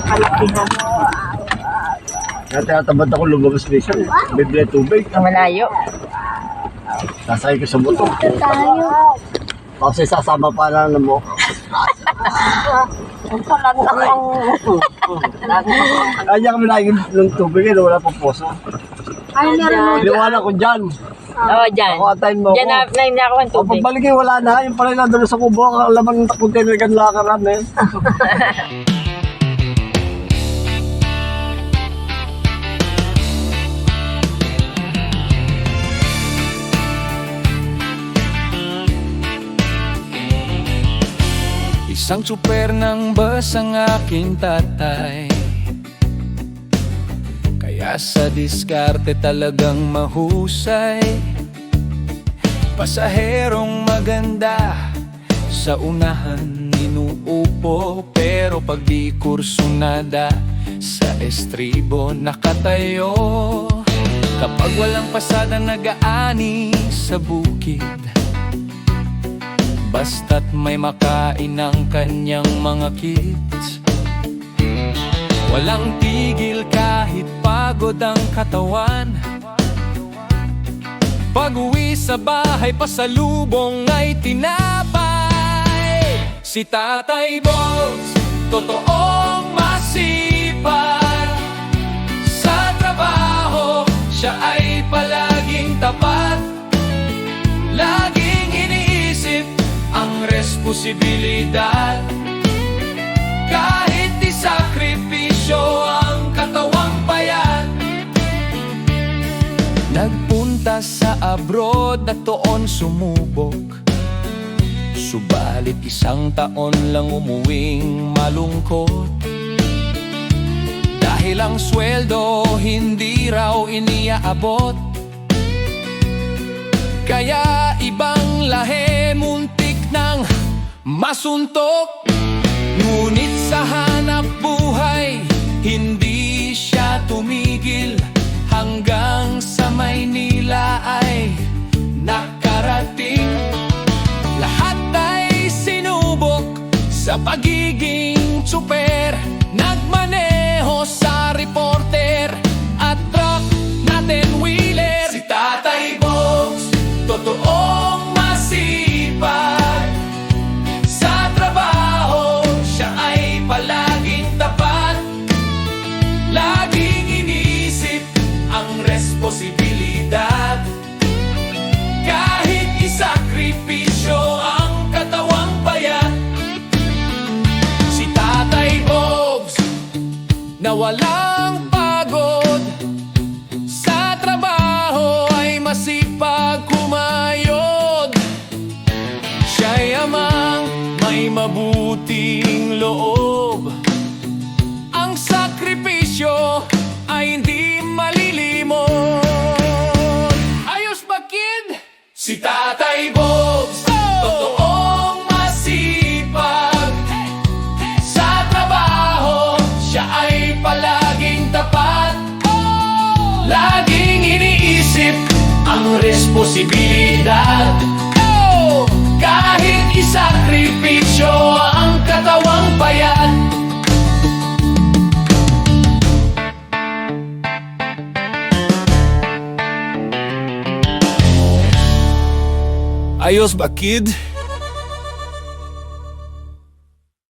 kalakihan. Kaya tinatamad ako lumabas minsan. Bibili tubig. Ang malayo. Sasakay ko sa motor. Tayo. Kasi sasama pa lang na mo. Ang palagak ang... Kaya kami lagi ng tubig eh, wala pang poso. Ay, meron mo. Iliwanag ko dyan. Oo, dyan. Ako antayin mo Dyan na ako ang O tubig. pagbalik eh, wala na. Yung pala nandun sa kubo, ang laman ng container kan lakaran eh. Isang tsuper ng bus ang aking tatay, kaya sa diskarte talagang mahusay. Pasaherong maganda sa unahan inuupo, pero pag di kursunada sa estribo nakatayo. Kapag walang pasada nagaani sa bukid, basta't may makain ng kanyang mga kids. Walang tigil kahit pagod ang katawan. Pag-uwi sa bahay pasalubong ay tinapay. Si Tatay Bogs, totoong masipag. Sa trabaho, siya ay palaging tapat. Laging iniisip ang responsibilidad. Kahit isakripisyo ang katawang bayan. Nagpunta sa abroad at doon sumubok, subalit isang taon lang umuwing malungkot. Dahil ang sweldo hindi raw iniaabot, kaya ibang lahe muntik nang masuntok. Ngunit sa hanap buhay, hindi siya tumigil. Hanggang sa Maynila ay nakarating. Lahat ay sinubok sa pagiging tsuper. Nagmaneho sa reporter at truck na ten-wheeler. Si Tatay Bogs, totoong masipag. Sa trabaho, siya ay palaging tapat. Laging iniisip ang responsibilidad. Kahit isakripisyo ang katawang bayan. Si Tatay Bogs na walang pagod sa trabaho ay masipag kumayod. Siya'y amang may mabuting loob. Ang sakripisyo ay hindi malilimot. Ayos ba, kid? Si Tatay Bogs, totoong masipag. Sa trabaho, siya ay palaging tapat. Laging iniisip ang responsibilidad. Kahit isakripisyo ang katawang bayan. Ayos ba, kid?